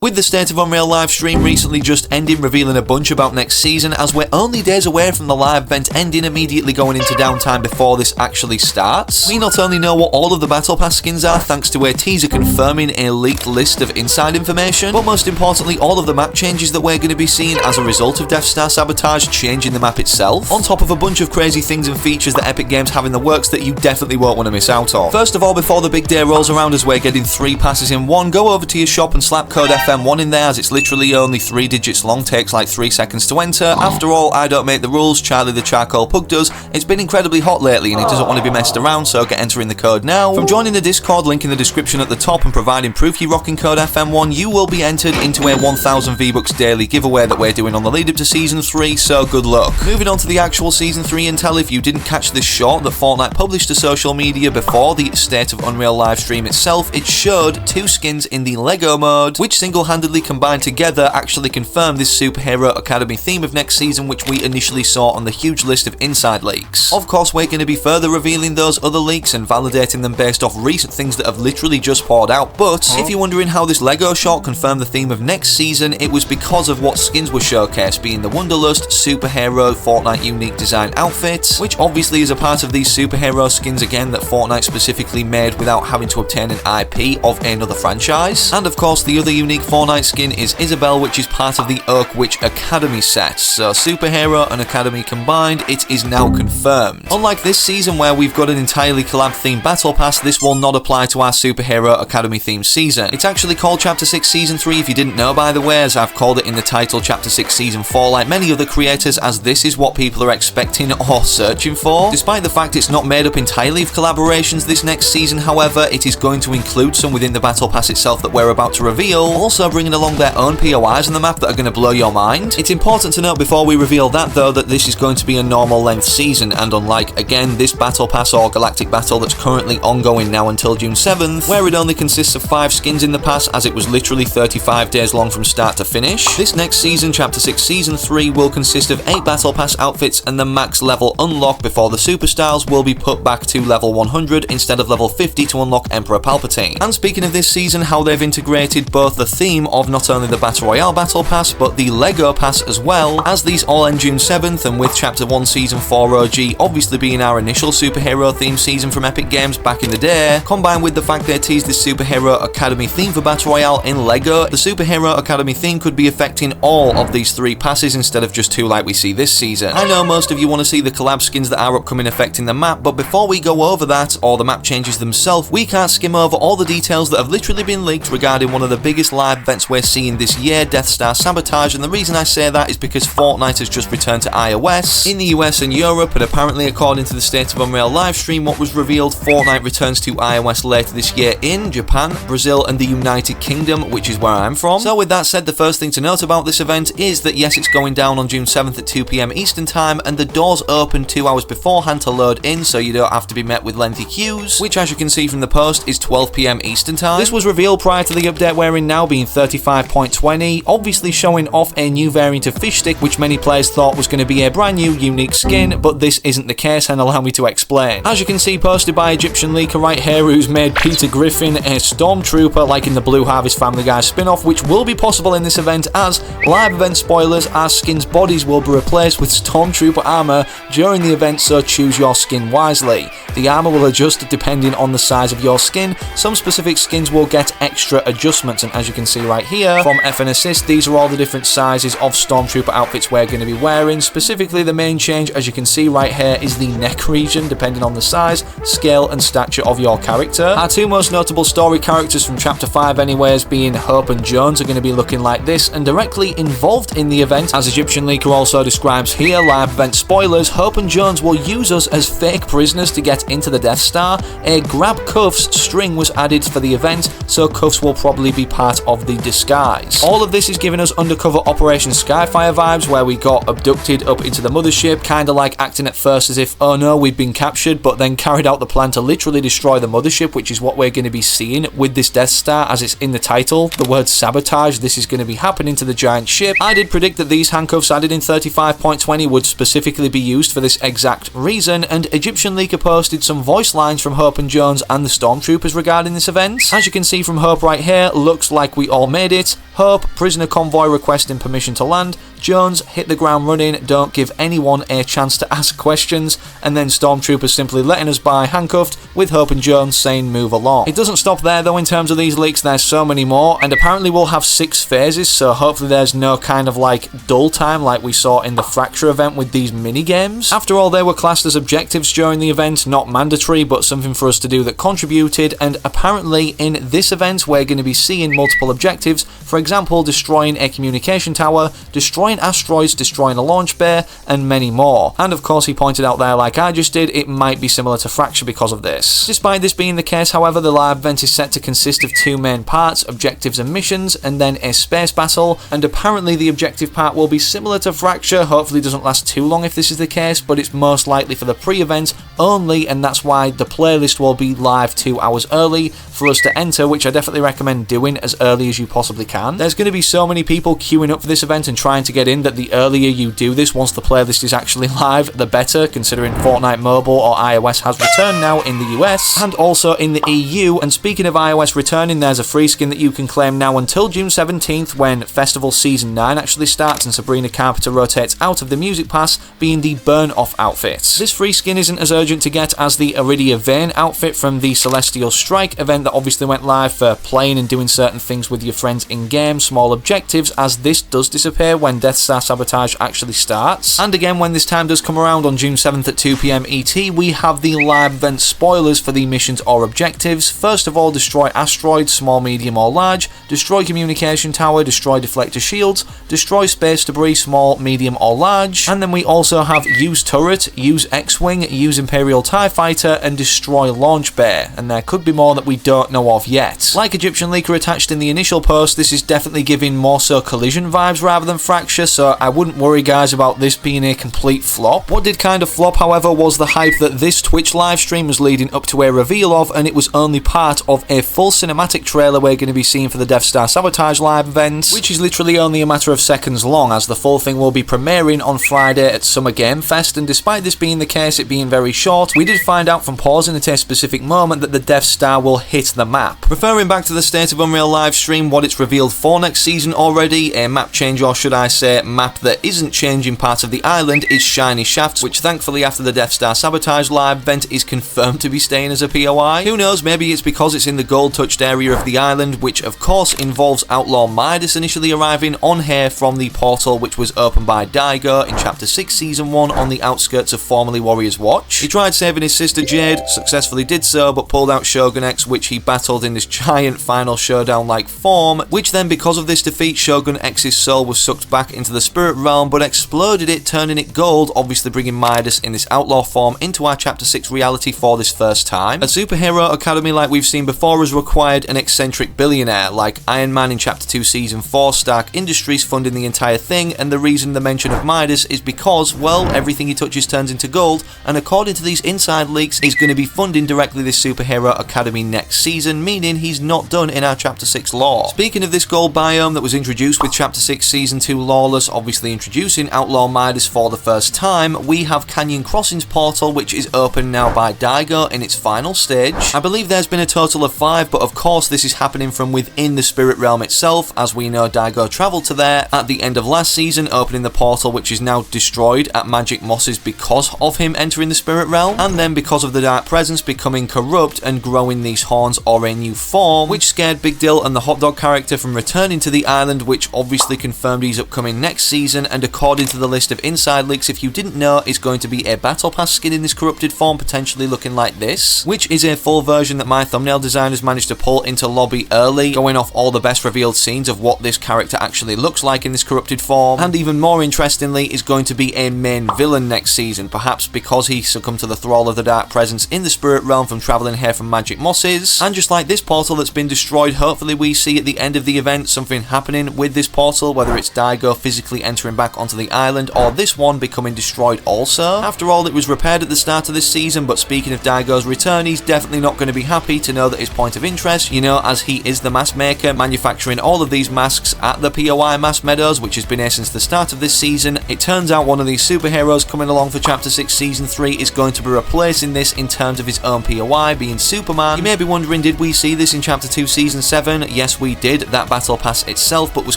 With the State of Unreal live stream recently just ending, revealing a bunch about next season, as we're only days away from the live event ending, immediately going into downtime before this actually starts. We not only know what all of the Battle Pass skins are thanks to a teaser confirming a leaked list of inside information, but most importantly all of the map changes that we're going to be seeing as a result of Death Star Sabotage changing the map itself, on top of a bunch of crazy things and features that Epic Games have in the works that you definitely won't want to miss out on. First of all, before the big day rolls around as we're getting 3 passes in one, go over to your shop and slap code FM1 in there, as it's literally only 3 digits long, takes like 3 seconds to enter. After all, I don't make the rules, Charlie the Charcoal Pug does. It's been incredibly hot lately and he doesn't want to be messed around, so get entering the code now. From joining the Discord, link in the description at the top, and providing proof you're rocking code FM1, you will be entered into a 1000 V-Bucks daily giveaway that we're doing on the lead up to Season 3, so good luck. Moving on to the actual Season 3 intel, if you didn't catch this short that Fortnite published to social media before the State of Unreal live stream itself, it showed 2 skins in the LEGO mode, which single-handedly combined together actually confirmed this Superhero Academy theme of next season, which we initially saw on the huge list of inside leaks. Of course, we're going to be further revealing those other leaks and validating them based off recent things that have literally just poured out, but if you're wondering how this LEGO shot confirmed the theme of next season, it was because of what skins were showcased, being the Wonderlust Superhero Fortnite unique design outfit, which obviously is a part of these superhero skins again that Fortnite specifically made without having to obtain an IP of another franchise. And of course, the other unique Fortnite skin is Isabel, which is part of the Oak Witch Academy set. So Superhero and Academy combined, it is now confirmed. Unlike this season where we've got an entirely collab themed battle pass, this will not apply to our Superhero Academy themed season. It's actually called Chapter 6 Season 3 if you didn't know, by the way, as I've called it in the title Chapter 6 Season 4 like many other creators, as this is what people are expecting or searching for. Despite the fact it's not made up entirely of collaborations this next season, however, it is going to include some within the battle pass itself that we're about to reveal, also bringing along their own POIs on the map that are going to blow your mind. It's important to note before we reveal that though that this is going to be a normal length season, and unlike again this battle pass or galactic battle that's currently ongoing now until June 7th, where it only consists of 5 skins in the pass as it was literally 35 days long from start to finish, this next season, Chapter 6 Season 3, will consist of 8 battle pass outfits and the max level unlock before the superstars will be put back to level 100 instead of level 50 to unlock Emperor Palpatine. And speaking of this season, how they've integrated both the theme of not only the Battle Royale Battle Pass, but the LEGO Pass as well, as these all end June 7th, and with Chapter 1 Season 4 OG obviously being our initial superhero themed season from Epic Games back in the day, combined with the fact they teased this Superhero Academy theme for Battle Royale in LEGO, the Superhero Academy theme could be affecting all of these 3 passes instead of just 2 like we see this season. I know most of you want to see the collab skins that are upcoming affecting the map, but before we go over that, or the map changes themselves, we can't skim over all the details that have literally been leaked regarding one of the biggest live events we're seeing this year, Death Star Sabotage, and the reason I say that is because Fortnite has just returned to iOS in the US and Europe, and apparently according to the State of Unreal livestream, what was revealed, Fortnite returns to iOS later this year in Japan, Brazil and the United Kingdom, which is where I'm from. So with that said, the first thing to note about this event is that yes, it's going down on June 7th at 2 PM Eastern Time, and the doors open 2 hours beforehand to load in, so you don't have to be met with lengthy queues, which as you can see from the post is 12 PM Eastern Time. This was revealed prior to the update we're in now being 35.20, obviously showing off a new variant of Fish Stick, which many players thought was going to be a brand new unique skin, but this isn't the case, and allow me to explain. As you can see posted by Egyptian Leaker right here, who's made Peter Griffin a stormtrooper like in the Blue Harvest Family Guy spin-off, which will be possible in this event as live event spoilers, our skins' bodies will be replaced with stormtrooper armor during the event, so choose your skin wisely. The armor will adjust depending on the size of your skin. Some specific skins will get extra adjustments, and as you can see right here from FN Assist, these are all the different sizes of stormtrooper outfits we're going to be wearing. Specifically, the main change, as you can see right here, is the neck region depending on the size, scale and stature of your character. Our 2 most notable story characters from Chapter 5 anyways, being Hope and Jones, are going to be looking like this, and directly involved in the event, as Egyptian Leaker also describes here, live event spoilers, Hope and Jones will use us as fake prisoners to get into the Death Star. A grab cuffs string was added for the event, so cuffs will probably be part of the disguise. All of this is giving us undercover Operation Skyfire vibes, where we got abducted up into the mothership, kinda like acting at first as if, oh no, we've been captured, but then carried out the plan to literally destroy the mothership, which is what we're going to be seeing with this Death Star, as it's in the title, the word sabotage. This is going to be happening to the giant ship. I did predict that these handcuffs added in 35.20 would specifically be used for this exact reason, and Egyptian Leaker posted some voice lines from Hope and Jones and the Stormtroopers regarding this event. As you can see from Hope right here, looks like we all made it. Hope, prisoner convoy requesting permission to land. Jones, hit the ground running, don't give anyone a chance to ask questions, and then Stormtroopers simply letting us by handcuffed, with Hope and Jones saying move along. It doesn't stop there though in terms of these leaks, there's so many more, and apparently we'll have 6 phases, so hopefully there's no kind of like dull time like we saw in the Fracture event with these mini-games. After all, they were classed as objectives during the event, not mandatory, but something for us to do that contributed, and apparently in this event we're going to be seeing multiple objectives, for example destroying a communication tower, destroying asteroids, destroying a launch bay, and many more. And of course he pointed out there, like I just did, it might be similar to Fracture because of this. Despite this being the case, however, the live event is set to consist of 2 main parts, objectives and missions, and then a space battle, and apparently the objective part will be similar to Fracture. Hopefully it doesn't last too long if this is the case, but it's most likely for the pre-event only, and that's why the playlist will be live 2 hours early for us to enter, which I definitely recommend doing as early as you possibly can. There's going to be so many people queuing up for this event and trying to get in that the earlier you do this, once the playlist is actually live, the better, considering Fortnite Mobile or iOS has returned now in the US and also in the EU. And speaking of iOS returning, there's a free skin that you can claim now until June 17th when Festival Season 9 actually starts and Sabrina Carpenter rotates out of the Music Pass, being the Burn Off outfit. This free skin isn't as urgent to get as the Iridia Vane outfit from the Celestial Strike event that obviously went live for playing and doing certain things with your friends in-game, small objectives, as this does disappear when Death Star Sabotage actually starts. And again, when this time does come around on June 7th at 2 PM ET, we have the live event spoilers for the missions or objectives. First of all, destroy asteroids, small, medium or large, destroy communication tower, destroy deflector shields, destroy space debris, small, medium or large, and then we also have use turret, use X-Wing, use Imperial TIE Fighter, and destroy launch bay, and there could be more that we don't know of yet. Like Egyptian Leaker attached in the initial post, this is definitely giving more so Collision vibes rather than Fracture, so I wouldn't worry guys about this being a complete flop. What did kind of flop, however, was the hype that this Twitch livestream was leading up to a reveal of, and it was only part of a full cinematic trailer we're going to be seeing for the Death Star Sabotage live event, which is literally only a matter of seconds long, as the full thing will be premiering on Friday at Summer Game Fest. And despite this being the case, it being very short, we did find out from pausing at a specific moment that the Death Star will hit the map. Referring back to the State of Unreal livestream, what it's revealed for next season already, a map change, or should I say map that isn't changing part of the island, is Shiny Shafts, which thankfully after the Death Star Sabotage live event is confirmed to be staying as a POI. Who knows, maybe it's because it's in the gold touched area of the island, which of course involves Outlaw Midas initially arriving on here from the portal which was opened by Daigo in Chapter 6 Season 1 on the outskirts of formerly Warrior's Watch. He tried saving his sister Jade, successfully did so, but pulled out Shogun X, which he battled in this giant final showdown-like form, which then because of this defeat, Shogun X's soul was sucked back into the spirit realm but exploded it, turning it gold, obviously bringing Midas in this outlaw form into our Chapter 6 reality for this first time. A superhero academy like we've seen before has required an eccentric billionaire, like Iron Man in Chapter 2 Season 4, Stark Industries funding the entire thing, and the reason the mention of Midas is because, well, everything he touches turns into gold, and according to these inside leaks, he's going to be funding directly this superhero academy next season, meaning he's not done in our Chapter 6 lore. Speaking of this gold biome that was introduced with Chapter 6 Season 2 Lawless, obviously introducing Outlaw Midas for the first time, we have Canyon Crossings portal, which is open now by Daigo in its final stage. I believe there's been a total of 5, but of course this is happening from within the spirit realm itself, as we know Daigo travelled to there at the end of last season, opening the portal which is now destroyed at Magic Mosses because of him entering the spirit realm, and then because of the Dark Presence becoming corrupt and growing these horns or a new form, which scared Big Dill and the Hot Dog character from returning to the island, which obviously confirmed he's upcoming next season. And according to the list of inside leaks, if you didn't know, it's going to be a Battle Pass skin in this corrupted form, potentially looking like this, which is a full version that my thumbnail designers managed to pull into lobby early, going off all the best revealed scenes of what this character actually looks like in this corrupted form. And even more interestingly, is going to be a main villain next season, perhaps because he succumbed to the thrall of the Dark Presence in the spirit realm from travelling here from Magic Mosses. And just like this portal that's been destroyed, hopefully we see at the end of the event something happening with this portal, whether it's Daigo physically entering back onto the island or this one becoming destroyed also. After all, it was repaired at the start of this season, but speaking of Daigo's return, he's definitely not going to be happy to know that his point of interest, you know, as he is the mask maker, manufacturing all of these masks at the POI Mask Meadows, which has been here since the start of this season. It turns out one of these superheroes coming along for Chapter 6 Season 3 is going to be replacing this in terms of his own POI, being Superman. You may be wondering, did we see this in Chapter 2 Season 7? Yes, yes, we did that battle pass itself, but was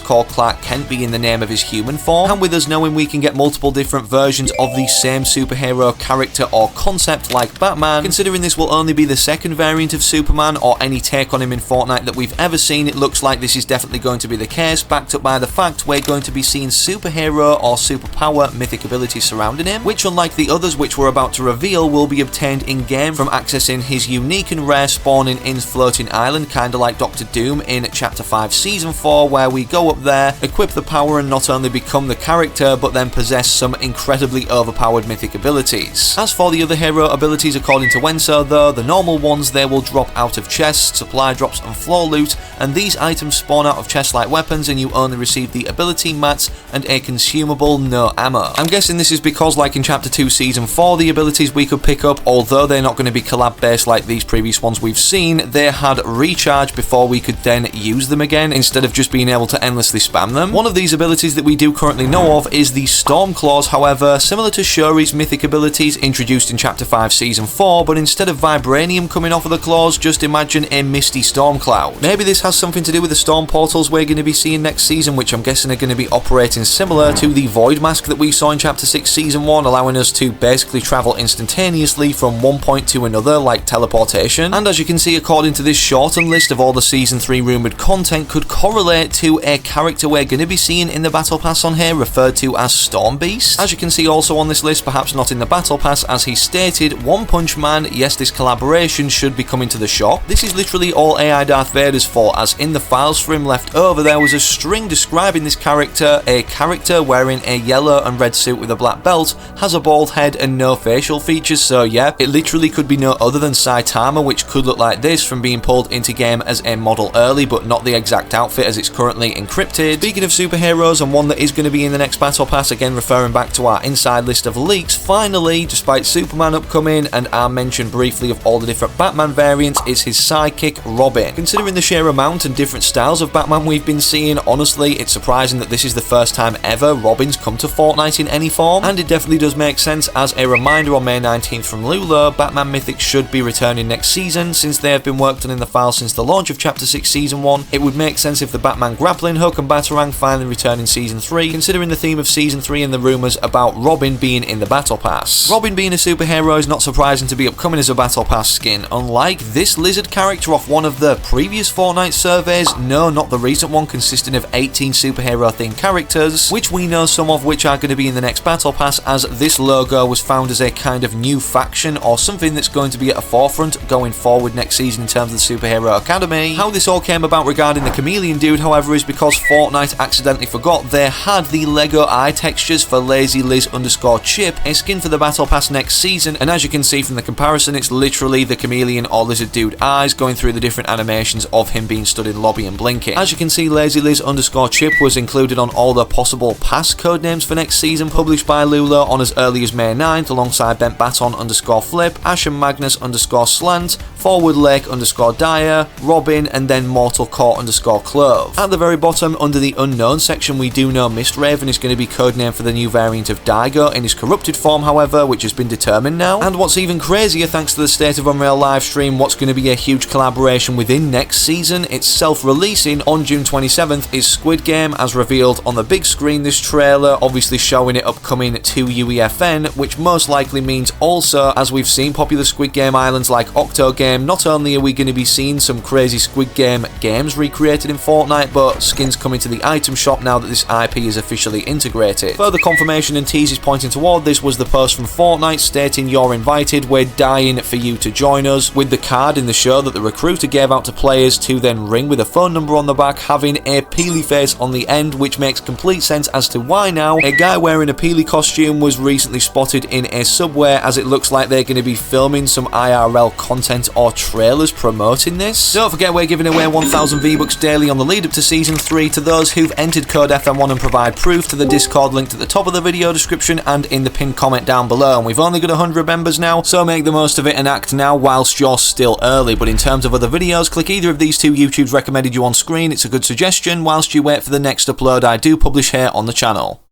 called Clark Kent, being the name of his human form, and with us knowing we can get multiple different versions of the same superhero character or concept like Batman, considering this will only be the second variant of Superman or any take on him in Fortnite that we've ever seen, it looks like this is definitely going to be the case, backed up by the fact we're going to be seeing superhero or superpower mythic abilities surrounding him, which unlike the others which we're about to reveal will be obtained in-game from accessing his unique and rare spawning in floating island, kinda like Doctor Doom in Chapter 5 Season 4, where we go up there, equip the power and not only become the character but then possess some incredibly overpowered mythic abilities. As for the other hero abilities, according to Wenso though, the normal ones they will drop out of chests, supply drops and floor loot, and these items spawn out of chests like weapons and you only receive the ability mats and a consumable no ammo. I'm guessing this is because like in Chapter 2 Season 4 the abilities we could pick up, although they're not going to be collab based like these previous ones we've seen, they had recharge before we could then use them again instead of just being able to endlessly spam them. One of these abilities that we do currently know of is the Storm Claws, however, similar to Shuri's mythic abilities introduced in Chapter 5 Season 4, but instead of vibranium coming off of the claws, just imagine a misty storm cloud. Maybe this has something to do with the storm portals we're going to be seeing next season, which I'm guessing are going to be operating similar to the Void Mask that we saw in Chapter 6 Season 1, allowing us to basically travel instantaneously from one point to another like teleportation. And as you can see, according to this shortened list of all the Season 3 rumoured content, could correlate to a character we're going to be seeing in the Battle Pass on here, referred to as Storm Beast. As you can see also on this list, perhaps not in the Battle Pass, as he stated, One Punch Man, yes, this collaboration should be coming to the shop. This is literally all AI Darth Vader's fault, as in the files for him left over there was a string describing this character, a character wearing a yellow and red suit with a black belt, has a bald head and no facial features, so yeah, it literally could be no other than Saitama, which could look like this from being pulled into game as a model early, but not the exact outfit as it's currently encrypted. Speaking of superheroes, and one that is going to be in the next Battle Pass, again referring back to our inside list of leaks, finally, despite Superman upcoming and our mention briefly of all the different Batman variants, is his sidekick Robin. Considering the sheer amount and different styles of Batman we've been seeing, honestly, it's surprising that this is the first time ever Robin's come to Fortnite in any form, and it definitely does make sense. As a reminder, on May 19th from Lulo, Batman Mythic should be returning next season. Since they have been worked on in the file since the launch of Chapter 6 Season 1, it would make sense if the Batman grappling hook and Batarang finally return in Season 3, considering the theme of Season 3 and the rumours about Robin being in the Battle Pass. Robin being a superhero is not surprising to be upcoming as a Battle Pass skin, unlike this lizard character off one of the previous Fortnite surveys, no, not the recent one consisting of 18 superhero themed characters, which we know some of which are going to be in the next Battle Pass, as this logo was found as a kind of new faction or something that's going to be at a forefront going forward next season in terms of the Superhero Academy. How this all came about regarding the Chameleon dude, however, is because Fortnite accidentally forgot they had the Lego eye textures for Lazy Liz _Chip, a skin for the Battle Pass next season, and as you can see from the comparison, it's literally the Chameleon or Lizard Dude eyes going through the different animations of him being stood in lobby and blinking. As you can see, Lazy Liz _Chip was included on all the possible pass code names for next season, published by Lulo on as early as May 9th, alongside Bent Baton _Flip, Ash and Magnus _Slant, Forward Lake _Dyer, Robin, and then Mortal Core _Clove. At the very bottom, under the unknown section, we do know Mistraven is going to be codenamed for the new variant of Daigo in his corrupted form, however, which has been determined now. And what's even crazier, thanks to the State of Unreal livestream, what's going to be a huge collaboration within next season, it's self-releasing on June 27th, is Squid Game, as revealed on the big screen. This trailer obviously showing it upcoming to UEFN, which most likely means also, as we've seen popular Squid Game islands like Octo Game, not only are we going to be seeing some crazy Squid Game games recreated in Fortnite, but skins coming to the item shop now that this IP is officially integrated. Further confirmation and teases pointing toward this was the post from Fortnite stating, "You're invited, we're dying for you to join us," with the card in the show that the recruiter gave out to players to then ring with a phone number on the back, having a Peely face on the end, which makes complete sense as to why now a guy wearing a Peely costume was recently spotted in a subway, as it looks like they're going to be filming some IRL content or trailers promoting this. Don't forget, we're giving away 1000 V-Bucks daily on the lead up to Season 3 to those who've entered code FM1 and provide proof to the Discord linked at the top of the video description and in the pinned comment down below. And we've only got 100 members now, so make the most of it and act now whilst you're still early. But in terms of other videos, click either of these two YouTubes recommended you on screen. It's a good suggestion whilst you wait for the next upload I do publish here on the channel.